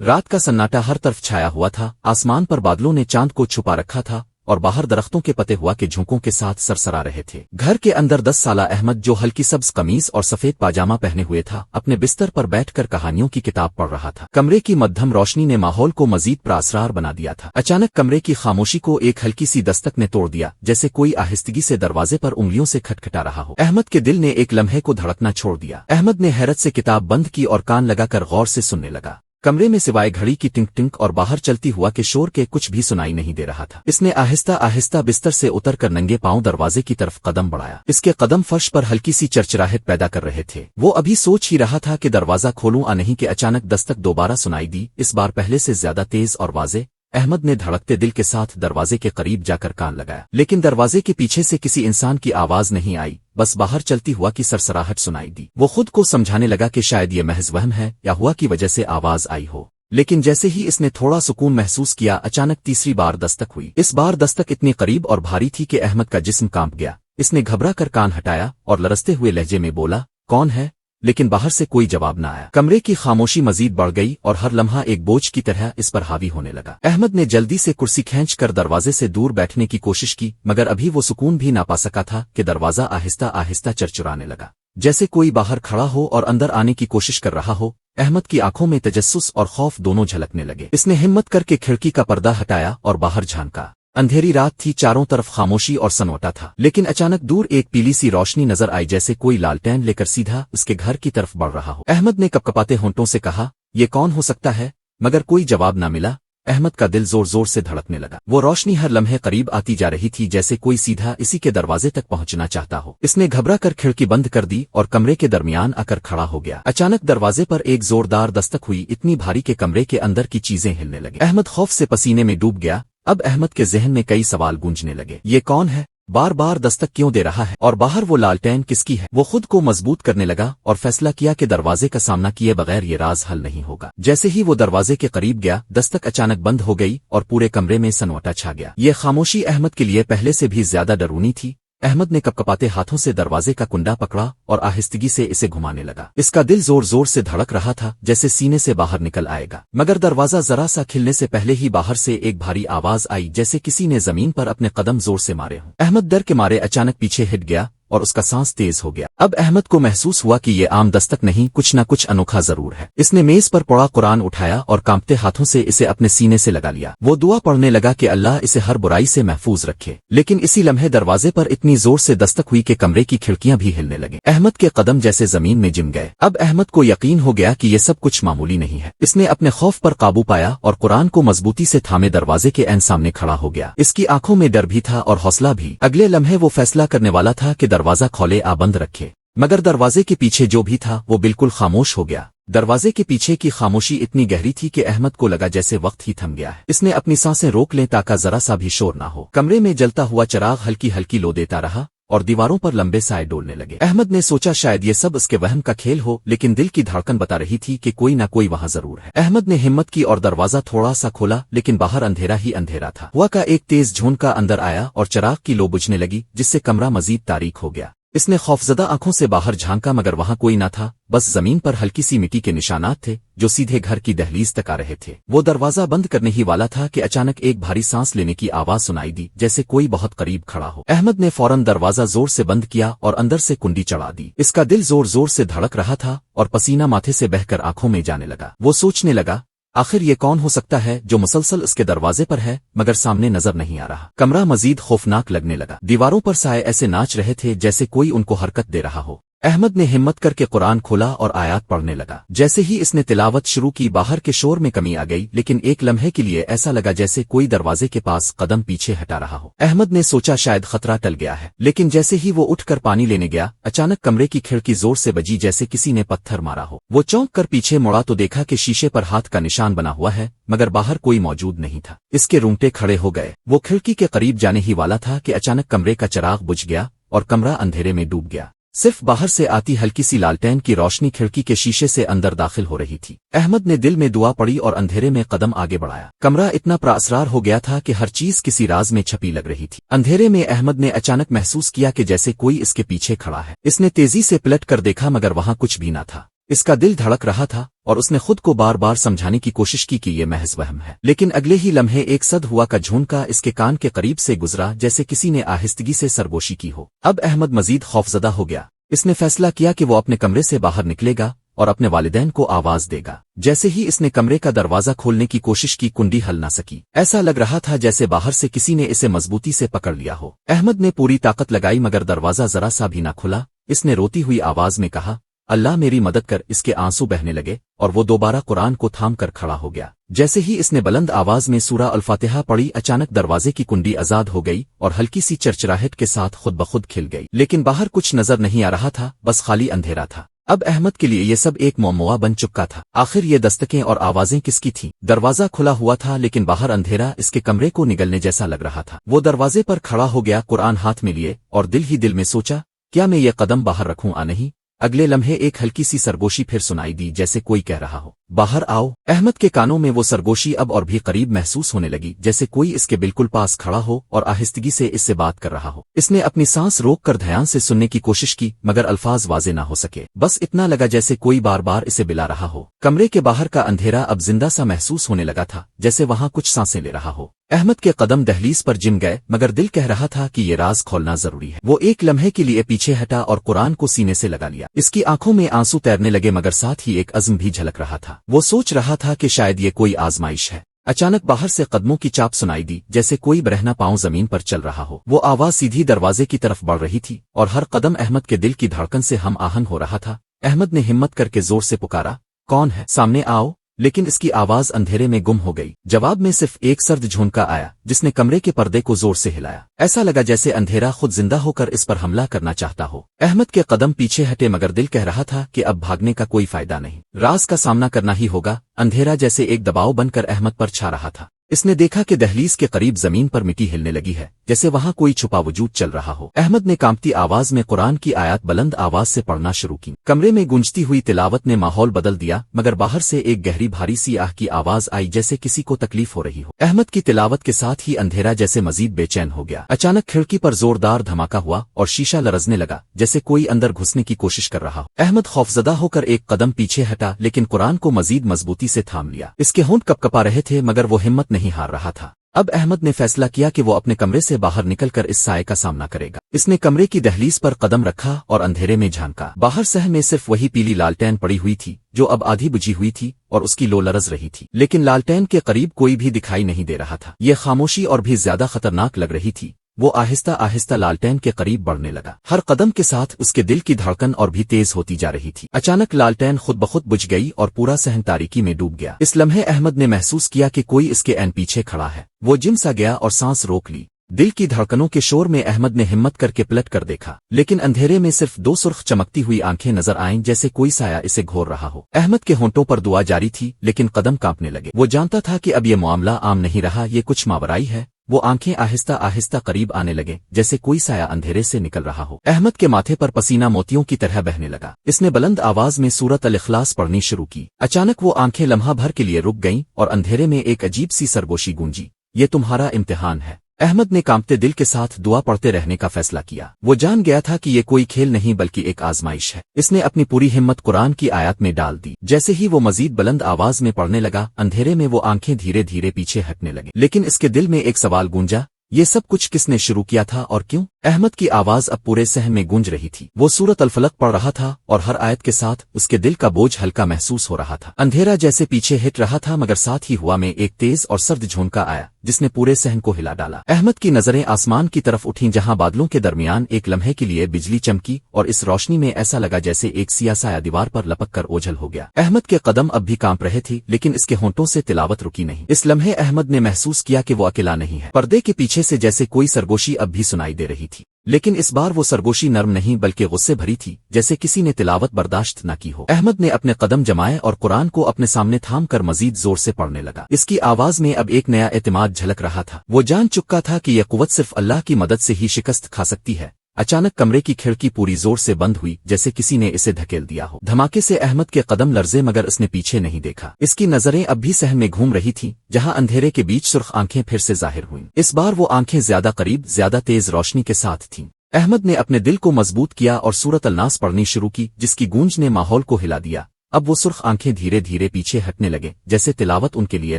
रात का सन्नाटा हर तरफ छाया हुआ था। आसमान पर बादलों ने चांद को छुपा रखा था और बाहर दरख्तों के पते हुआ के झोंकों के साथ सरसरा रहे थे। घर के अंदर 10 साला अहमद, जो हल्की सब्ज कमीज और सफेद पाजामा पहने हुए था, अपने बिस्तर पर बैठकर कहानियों की किताब पढ़ रहा था। कमरे की मध्यम रोशनी ने माहौल को मजीद प्रासरार बना दिया था। अचानक कमरे की खामोशी को एक हल्की सी दस्तक ने तोड़ दिया, जैसे कोई आहिस्तगी से दरवाजे पर उंगलियों से खटखटा रहा हो। अहमद के दिल ने एक लम्हे को धड़कना छोड़ दिया। अहमद ने हैरत से किताब बंद की और कान लगाकर गौर से सुनने लगा। कमरे में सिवाय घड़ी की टिंक टिंक और बाहर चलती हुआ के शोर के कुछ भी सुनाई नहीं दे रहा था। इसने आहिस्ता आहिस्ता बिस्तर से उतरकर नंगे पांव दरवाजे की तरफ कदम बढ़ाया। इसके कदम फर्श पर हल्की सी चरचराहट पैदा कर रहे थे। वो अभी सोच ही रहा था कि दरवाजा खोलूं आ नहीं कि अचानक दस्तक दोबारा सुनाई दी, इस बार पहले से ज्यादा तेज और वाज़े। अहमद ने धड़कते दिल के साथ दरवाजे के करीब जाकर कान लगाया, लेकिन दरवाजे के पीछे से किसी इंसान की आवाज नहीं आई, बस बाहर चलती हुआ की सरसराहट सुनाई दी। वो खुद को समझाने लगा कि शायद ये महज वहम है या हुआ की वजह से आवाज आई हो। लेकिन जैसे ही इसने थोड़ा सुकून महसूस किया, अचानक तीसरी बार दस्तक हुई। इस बार दस्तक इतनी करीब और भारी थी कि अहमद का जिस्म कांप गया। इसने घबरा कर कान हटाया और लरसते हुए लहजे में बोला, कौन है? लेकिन बाहर से कोई जवाब न आया। कमरे की खामोशी मजीद बढ़ गई और हर लम्हा एक बोझ की तरह इस पर हावी होने लगा। अहमद ने जल्दी से कुर्सी खींचकर दरवाजे से दूर बैठने की कोशिश की, मगर अभी वो सुकून भी ना पा सका था कि दरवाजा आहिस्ता आहिस्ता चरचराने लगा, जैसे कोई बाहर खड़ा हो और अंदर आने की कोशिश कर रहा हो। अहमद की आंखों में तजस्सुस और खौफ दोनों झलकने लगे। इसने हिम्मत करके खिड़की का पर्दा हटाया और बाहर झांका। अंधेरी रात थी, चारों तरफ खामोशी और सन्नाटा था, लेकिन अचानक दूर एक पीली सी रोशनी नजर आई, जैसे कोई लालटेन लेकर सीधा उसके घर की तरफ बढ़ रहा हो। अहमद ने कपकपाते होंठों से कहा, ये कौन हो सकता है? मगर कोई जवाब न मिला। अहमद का दिल जोर जोर से धड़कने लगा। वो रोशनी हर लम्हे करीब आती जा रही थी, जैसे कोई सीधा इसी के दरवाजे तक पहुंचना चाहता हो। इसने घबरा कर खिड़की बंद कर दी और कमरे के दरमियान आकर खड़ा हो गया। अचानक दरवाजे पर एक जोरदार दस्तक हुई, इतनी भारी के कमरे के अंदर की चीजें हिलने लगी। अहमद खौफ से पसीने में डूब गया। अब अहमद के जहन में कई सवाल गूंजने लगे। ये कौन है? बार बार दस्तक क्यों दे रहा है? और बाहर वो लालटेन किसकी है? वो खुद को मजबूत करने लगा और फैसला किया कि दरवाजे का सामना किए बगैर ये राज हल नहीं होगा। जैसे ही वो दरवाजे के करीब गया, दस्तक अचानक बंद हो गई और पूरे कमरे में सन्नाटा छा गया। ये खामोशी अहमद के लिए पहले से भी ज्यादा डरावनी थी। अहमद ने कपकपाते हाथों से दरवाजे का कुंडा पकड़ा और आहिस्तगी से इसे घुमाने लगा। इसका दिल जोर जोर से धड़क रहा था, जैसे सीने से बाहर निकल आएगा। मगर दरवाजा जरा सा खिलने से पहले ही बाहर से एक भारी आवाज आई, जैसे किसी ने जमीन पर अपने कदम जोर से मारे हों। अहमद डर के मारे अचानक पीछे हिट गया और उसका सांस तेज हो गया। अब अहमद को महसूस हुआ कि ये आम दस्तक नहीं, कुछ न कुछ अनोखा जरूर है। इसने मेज पर पड़ा कुरान उठाया और कांपते हाथों से इसे अपने सीने से लगा लिया। वो दुआ पढ़ने लगा कि अल्लाह इसे हर बुराई से महफूज रखे। लेकिन इसी लम्हे दरवाजे पर इतनी जोर से दस्तक हुई कि कमरे की खिड़कियां भी हिलने लगे। अहमद के कदम जैसे जमीन में जिम गए। अब अहमद को यकीन हो गया कि ये सब कुछ मामूली नहीं है। इसने अपने खौफ पर काबू पाया और कुरान को मजबूती से थामे दरवाजे के ऐन सामने खड़ा हो गया। इसकी आंखों में डर भी था और हौसला भी। अगले लम्हे वो फैसला करने वाला था कि दरवाजा खोले आ बंद रखे, मगर दरवाजे के पीछे जो भी था वो बिल्कुल खामोश हो गया। दरवाजे के पीछे की खामोशी इतनी गहरी थी कि अहमद को लगा जैसे वक्त ही थम गया है। इसने अपनी सांसें रोक लें ताकि जरा सा भी शोर ना हो। कमरे में जलता हुआ चिराग हल्की हल्की लो देता रहा और दीवारों पर लंबे साए डोलने लगे। अहमद ने सोचा शायद ये सब उसके वहम का खेल हो, लेकिन दिल की धड़कन बता रही थी कि कोई ना कोई वहां जरूर है। अहमद ने हिम्मत की और दरवाजा थोड़ा सा खोला, लेकिन बाहर अंधेरा ही अंधेरा था। हवा का एक तेज झोंका अंदर आया और चिराग की लो बुझने लगी, जिससे कमरा मजीद तारीक हो गया। इसने खौफजदा आंखों से बाहर झांका, मगर वहां कोई न था। बस जमीन पर हल्की सी मिट्टी के निशानात थे जो सीधे घर की दहलीज तक आ रहे थे। वो दरवाजा बंद करने ही वाला था कि अचानक एक भारी सांस लेने की आवाज सुनाई दी, जैसे कोई बहुत करीब खड़ा हो। अहमद ने फौरन दरवाजा जोर से बंद किया और अंदर से कुंडी चढ़ा दी। इसका दिल जोर जोर से धड़क रहा था और पसीना माथे से बहकर आंखों में जाने लगा। वो सोचने लगा, आखिर ये कौन हो सकता है जो मुसलसल इसके दरवाजे पर है मगर सामने नजर नहीं आ रहा। कमरा मजीद खौफनाक लगने लगा। दीवारों पर साए ऐसे नाच रहे थे जैसे कोई उनको हरकत दे रहा हो। अहमद ने हिम्मत करके कुरान खोला और आयात पढ़ने लगा। जैसे ही इसने तिलावत शुरू की, बाहर के शोर में कमी आ गई, लेकिन एक लम्हे के लिए ऐसा लगा जैसे कोई दरवाजे के पास कदम पीछे हटा रहा हो। अहमद ने सोचा शायद खतरा टल गया है, लेकिन जैसे ही वो उठकर पानी लेने गया, अचानक कमरे की खिड़की जोर से बजी, जैसे किसी ने पत्थर मारा हो। वो चौंक कर पीछे मुड़ा तो देखा कि शीशे पर हाथ का निशान बना हुआ है, मगर बाहर कोई मौजूद नहीं था। इसके रूंगटे खड़े हो गए। वो खिड़की के करीब जाने ही वाला था कि अचानक कमरे का चिराग बुझ गया और कमरा अंधेरे में डूब गया। सिर्फ बाहर से आती हल्की सी लालटेन की रोशनी खिड़की के शीशे से अंदर दाखिल हो रही थी। अहमद ने दिल में दुआ पड़ी और अंधेरे में कदम आगे बढ़ाया। कमरा इतना प्रासरार हो गया था कि हर चीज किसी राज में छपी लग रही थी। अंधेरे में अहमद ने अचानक महसूस किया कि जैसे कोई इसके पीछे खड़ा है। इसने तेजी से पलट कर देखा, मगर वहां कुछ भी न था। اس کا دل دھڑک رہا تھا اور اس نے خود کو بار بار سمجھانے کی کوشش کی کہ یہ محض وہم ہے، لیکن اگلے ہی لمحے ایک صد ہوا کا جھونکا اس کے کان کے قریب سے گزرا جیسے کسی نے آہستگی سے سرگوشی کی ہو۔ اب احمد مزید خوفزدہ ہو گیا۔ اس نے فیصلہ کیا کہ وہ اپنے کمرے سے باہر نکلے گا اور اپنے والدین کو آواز دے گا۔ جیسے ہی اس نے کمرے کا دروازہ کھولنے کی کوشش کی، کنڈی ہل نہ سکی۔ ایسا لگ رہا تھا جیسے باہر سے کسی نے اسے مضبوطی سے پکڑ لیا ہو۔ احمد نے پوری طاقت لگائی مگر دروازہ ذرا سا بھی نہ کھلا۔ اس نے روتی ہوئی آواز میں کہا، اللہ میری مدد کر۔ اس کے آنسو بہنے لگے اور وہ دوبارہ قرآن کو تھام کر کھڑا ہو گیا۔ جیسے ہی اس نے بلند آواز میں سورہ الفاتحہ پڑھی، اچانک دروازے کی کنڈی آزاد ہو گئی اور ہلکی سی چرچراہٹ کے ساتھ خود بخود کھل گئی، لیکن باہر کچھ نظر نہیں آ رہا تھا، بس خالی اندھیرا تھا۔ اب احمد کے لیے یہ سب ایک معمہ بن چکا تھا۔ آخر یہ دستکیں اور آوازیں کس کی تھیں؟ دروازہ کھلا ہوا تھا لیکن باہر اندھیرا اس کے کمرے کو نگلنے جیسا لگ رہا تھا۔ وہ دروازے پر کھڑا ہو گیا، قرآن ہاتھ میں لیے، اور دل ہی دل میں سوچا، کیا میں یہ قدم باہر رکھوں آ نہیں؟ اگلے لمحے ایک ہلکی سی سرگوشی پھر سنائی دی، جیسے کوئی کہہ رہا ہو، باہر آؤ۔ احمد کے کانوں میں وہ سرگوشی اب اور بھی قریب محسوس ہونے لگی، جیسے کوئی اس کے بالکل پاس کھڑا ہو اور آہستگی سے اس سے بات کر رہا ہو۔ اس نے اپنی سانس روک کر دھیان سے سننے کی کوشش کی مگر الفاظ واضح نہ ہو سکے، بس اتنا لگا جیسے کوئی بار بار اسے بلا رہا ہو۔ کمرے کے باہر کا اندھیرا اب زندہ سا محسوس ہونے لگا تھا، جیسے وہاں کچھ سانسیں لے رہا ہو۔ احمد کے قدم دہلیز پر جم گئے مگر دل کہہ رہا تھا کہ یہ راز کھولنا ضروری ہے۔ وہ ایک لمحے کے لیے پیچھے ہٹا اور قرآن کو سینے سے لگا لیا۔ اس کی آنکھوں میں آنسو تیرنے لگے مگر ساتھ ہی ایک عزم بھی جھلک رہا تھا۔ وہ سوچ رہا تھا کہ شاید یہ کوئی آزمائش ہے۔ اچانک باہر سے قدموں کی چاپ سنائی دی، جیسے کوئی برہنہ پاؤں زمین پر چل رہا ہو۔ وہ آواز سیدھی دروازے کی طرف بڑھ رہی تھی اور ہر قدم احمد کے دل کی دھڑکن سے ہم آہنگ ہو رہا تھا۔ احمد نے ہمت کر کے زور سے پکارا، کون ہے؟ سامنے آؤ۔ لیکن اس کی آواز اندھیرے میں گم ہو گئی۔ جواب میں صرف ایک سرد جھونکا آیا جس نے کمرے کے پردے کو زور سے ہلایا۔ ایسا لگا جیسے اندھیرا خود زندہ ہو کر اس پر حملہ کرنا چاہتا ہو۔ احمد کے قدم پیچھے ہٹے مگر دل کہہ رہا تھا کہ اب بھاگنے کا کوئی فائدہ نہیں، راز کا سامنا کرنا ہی ہوگا۔ اندھیرا جیسے ایک دباؤ بن کر احمد پر چھا رہا تھا۔ اس نے دیکھا کہ دہلیز کے قریب زمین پر مٹی ہلنے لگی ہے، جیسے وہاں کوئی چھپا وجود چل رہا ہو۔ احمد نے کانپتی آواز میں قرآن کی آیات بلند آواز سے پڑھنا شروع کی۔ کمرے میں گونجتی ہوئی تلاوت نے ماحول بدل دیا مگر باہر سے ایک گہری بھاری سی آہ کی آواز آئی، جیسے کسی کو تکلیف ہو رہی ہو۔ احمد کی تلاوت کے ساتھ ہی اندھیرا جیسے مزید بے چین ہو گیا۔ اچانک کھڑکی پر زوردار دھماکہ ہوا اور شیشہ لرزنے لگا، جیسے کوئی اندر گھسنے کی کوشش کر رہا ہو۔ احمد خوفزدہ ہو کر ایک قدم پیچھے ہٹا لیکن قرآن کو مزید مضبوطی سے تھام لیا۔ اس کے ہونٹ کپکپا رہے تھے مگر وہ ہمت نہیں ہار رہا تھا۔ اب احمد نے فیصلہ کیا کہ وہ اپنے کمرے سے باہر نکل کر اس سائے کا سامنا کرے گا۔ اس نے کمرے کی دہلیز پر قدم رکھا اور اندھیرے میں جھانکا۔ باہر سہ میں صرف وہی پیلی لالٹین پڑی ہوئی تھی جو اب آدھی بجھی ہوئی تھی اور اس کی لو لرز رہی تھی، لیکن لالٹین کے قریب کوئی بھی دکھائی نہیں دے رہا تھا۔ یہ خاموشی اور بھی زیادہ خطرناک لگ رہی تھی۔ وہ آہستہ آہستہ لالٹین کے قریب بڑھنے لگا، ہر قدم کے ساتھ اس کے دل کی دھڑکن اور بھی تیز ہوتی جا رہی تھی۔ اچانک لالٹین خود بخود بجھ گئی اور پورا صحن تاریکی میں ڈوب گیا۔ اس لمحے احمد نے محسوس کیا کہ کوئی اس کے عین پیچھے کھڑا ہے۔ وہ جم سا گیا اور سانس روک لی۔ دل کی دھڑکنوں کے شور میں احمد نے ہمت کر کے پلٹ کر دیکھا، لیکن اندھیرے میں صرف دو سرخ چمکتی ہوئی آنکھیں نظر آئیں، جیسے کوئی سایہ اسے گھور رہا ہو۔ احمد کے ہونٹوں پر دعا جاری تھی لیکن قدم کانپنے لگے۔ وہ جانتا تھا کہ اب یہ معاملہ عام نہیں رہا، یہ کچھ ماورائی ہے۔ وہ آنکھیں آہستہ آہستہ قریب آنے لگے، جیسے کوئی سایہ اندھیرے سے نکل رہا ہو۔ احمد کے ماتھے پر پسینہ موتیوں کی طرح بہنے لگا۔ اس نے بلند آواز میں سورۃ الاخلاص پڑھنی شروع کی۔ اچانک وہ آنکھیں لمحہ بھر کے لیے رک گئیں اور اندھیرے میں ایک عجیب سی سرگوشی گونجی، یہ تمہارا امتحان ہے۔ احمد نے کانپتے دل کے ساتھ دعا پڑھتے رہنے کا فیصلہ کیا۔ وہ جان گیا تھا کہ یہ کوئی کھیل نہیں بلکہ ایک آزمائش ہے۔ اس نے اپنی پوری ہمت قرآن کی آیات میں ڈال دی۔ جیسے ہی وہ مزید بلند آواز میں پڑھنے لگا، اندھیرے میں وہ آنکھیں دھیرے دھیرے پیچھے ہٹنے لگیں، لیکن اس کے دل میں ایک سوال گونجا، یہ سب کچھ کس نے شروع کیا تھا اور کیوں؟ احمد کی آواز اب پورے صحن میں گونج رہی تھی۔ وہ سورۃ الفلق پڑھ رہا تھا اور ہر آیت کے ساتھ اس کے دل کا بوجھ ہلکا محسوس ہو رہا تھا۔ اندھیرا جیسے پیچھے ہٹ رہا تھا مگر ساتھ ہی ہوا میں ایک تیز اور سرد جھونکا آیا جس نے پورے صحن کو ہلا ڈالا۔ احمد کی نظریں آسمان کی طرف اٹھیں جہاں بادلوں کے درمیان ایک لمحے کے لیے بجلی چمکی اور اس روشنی میں ایسا لگا جیسے ایک سیاہ سایہ دیوار پر لپک کر اوجھل ہو گیا۔ احمد کے قدم اب بھی کانپ رہے تھے لیکن اس کے ہونٹوں سے تلاوت رکی نہیں۔ اس لمحے احمد نے محسوس کیا کہ وہ اکیلا نہیں ہے۔ پردے کے پیچھے سے جیسے کوئی سرگوشی اب بھی سنائی دے رہی تھی، لیکن اس بار وہ سرگوشی نرم نہیں بلکہ غصے بھری تھی، جیسے کسی نے تلاوت برداشت نہ کی ہو۔ احمد نے اپنے قدم جمائے اور قرآن کو اپنے سامنے تھام کر مزید زور سے پڑھنے لگا۔ اس کی آواز میں اب ایک نیا اعتماد جھلک رہا تھا۔ وہ جان چکا تھا کہ یہ قوت صرف اللہ کی مدد سے ہی شکست کھا سکتی ہے۔ اچانک کمرے کی کھڑکی پوری زور سے بند ہوئی جیسے کسی نے اسے دھکیل دیا ہو۔ دھماکے سے احمد کے قدم لرزے مگر اس نے پیچھے نہیں دیکھا۔ اس کی نظریں اب بھی صحن میں گھوم رہی تھیں جہاں اندھیرے کے بیچ سرخ آنکھیں پھر سے ظاہر ہوئیں۔ اس بار وہ آنکھیں زیادہ قریب، زیادہ تیز روشنی کے ساتھ تھیں۔ احمد نے اپنے دل کو مضبوط کیا اور سورۃ الناس پڑھنی شروع کی جس کی گونج نے ماحول کو ہلا دیا۔ अब वो सुर्ख आंखें धीरे धीरे पीछे हटने लगे, जैसे तिलावत उनके लिए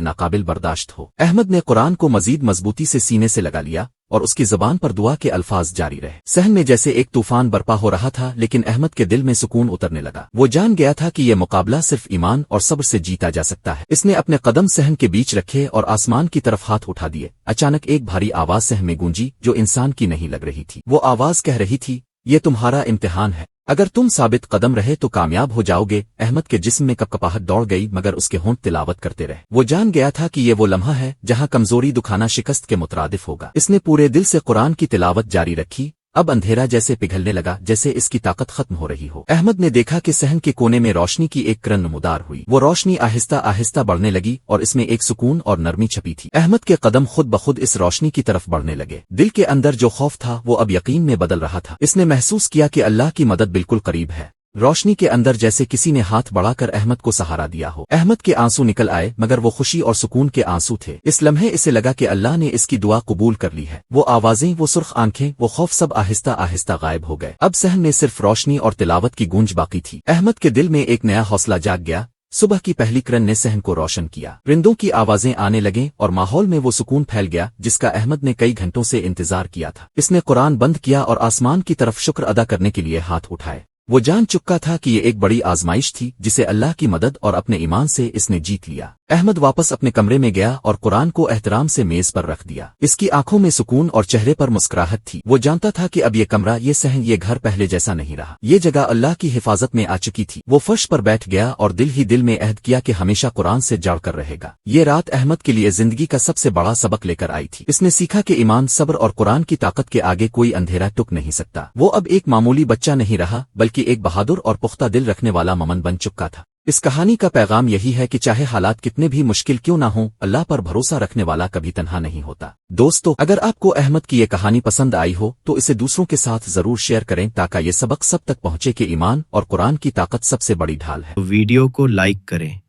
नाकाबिल बर्दाश्त हो। अहमद ने कुरान को मजीद मजबूती से सीने से लगा लिया और उसकी ज़बान पर दुआ के अल्फाज जारी रहे। सहन में जैसे एक तूफान बरपा हो रहा था, लेकिन अहमद के दिल में सुकून उतरने लगा। वो जान गया था कि यह मुकाबला सिर्फ ईमान और सब्र से जीता जा सकता है। इसने अपने कदम सहन के बीच रखे और आसमान की तरफ हाथ उठा दिए। अचानक एक भारी आवाज सहन में गूंजी, जो इंसान की नहीं लग रही थी। वो आवाज कह रही थी, ये तुम्हारा इम्तिहान है, अगर तुम साबित कदम रहे तो कामयाब हो जाओगे। अहमद के जिस्म में कपकपाहट दौड़ गई, मगर उसके होंठ तिलावत करते रहे। वो जान गया था कि ये वो लम्हा है जहां कमजोरी दुखाना शिकस्त के मुतरादिफ होगा। इसने पूरे दिल से कुरान की तिलावत जारी रखी। अब अंधेरा जैसे पिघलने लगा, जैसे इसकी ताकत खत्म हो रही हो। अहमद ने देखा कि सहन के कोने में रोशनी की एक किरण नमूदार हुई। वो रोशनी आहिस्ता आहिस्ता बढ़ने लगी और इसमें एक सुकून और नरमी छपी थी। अहमद के कदम खुद बखुद इस रोशनी की तरफ बढ़ने लगे। दिल के अंदर जो खौफ था वो अब यकीन में बदल रहा था। इसने महसूस किया कि अल्लाह की मदद बिल्कुल करीब है। रोशनी के अंदर जैसे किसी ने हाथ बढ़ाकर अहमद को सहारा दिया हो। अहमद के आंसू निकल आए, मगर वो खुशी और सुकून के आंसू थे। इस लम्हे इसे लगा कि अल्लाह ने इसकी दुआ कबूल कर ली है। वो आवाजें, वो सुर्ख आंखें, वो खौफ सब आहिस्ता आहिस्ता गायब हो गए। अब सहन में सिर्फ रोशनी और तिलावत की गूंज बाकी थी। अहमद के दिल में एक नया हौसला जाग गया। सुबह की पहली किरण ने सहन को रोशन किया। परिंदों की आवाजें आने लगें और माहौल में वो सुकून फैल गया जिसका अहमद ने कई घंटों से इंतजार किया था। इसने कुरान बंद किया और आसमान की तरफ शुक्र अदा करने के लिए हाथ उठाए। वो जान चुका था कि ये एक बड़ी आजमाइश थी जिसे अल्लाह की मदद और अपने ईमान से इसने जीत लिया। अहमद वापस अपने कमरे में गया और कुरान को एहतराम से मेज पर रख दिया। इसकी आंखों में सुकून और चेहरे पर मुस्कुराहट थी। वो जानता था कि अब ये कमरा, ये सहन, ये घर पहले जैसा नहीं रहा। ये जगह अल्लाह की हिफाजत में आ चुकी थी। वो फर्श पर बैठ गया और दिल ही दिल में अहद किया कि हमेशा कुरान से जड़ कर रहेगा। ये रात अहमद के लिए जिंदगी का सबसे बड़ा सबक लेकर आई थी। इसने सीखा कि ईमान, सब्र और कुरान की ताकत के आगे कोई अंधेरा टुक नहीं सकता। वो अब एक मामूली बच्चा नहीं रहा, बल्कि एक बहादुर और पुख्ता दिल रखने वाला मोमिन बन चुका था। इस कहानी का पैगाम यही है कि चाहे हालात कितने भी मुश्किल क्यों ना हों, अल्लाह पर भरोसा रखने वाला कभी तन्हा नहीं होता। दोस्तों, अगर आपको अहमद की ये कहानी पसंद आई हो तो इसे दूसरों के साथ जरूर शेयर करें ताकि ये सबक सब तक पहुंचे कि ईमान और कुरान की ताकत सबसे बड़ी ढाल है। वीडियो को लाइक करें,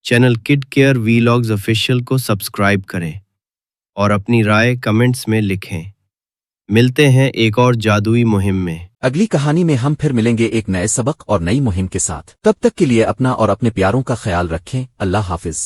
channel kid care vlogs official को सब्सक्राइब करें और अपनी राय कमेंट्स में लिखें। मिलते हैं एक और जादुई मुहिम में। अगली कहानी में हम फिर मिलेंगे एक नए सबक और नई मुहिम के साथ। तब तक के लिए अपना और अपने प्यारों का ख्याल रखें। अल्लाह हाफिज।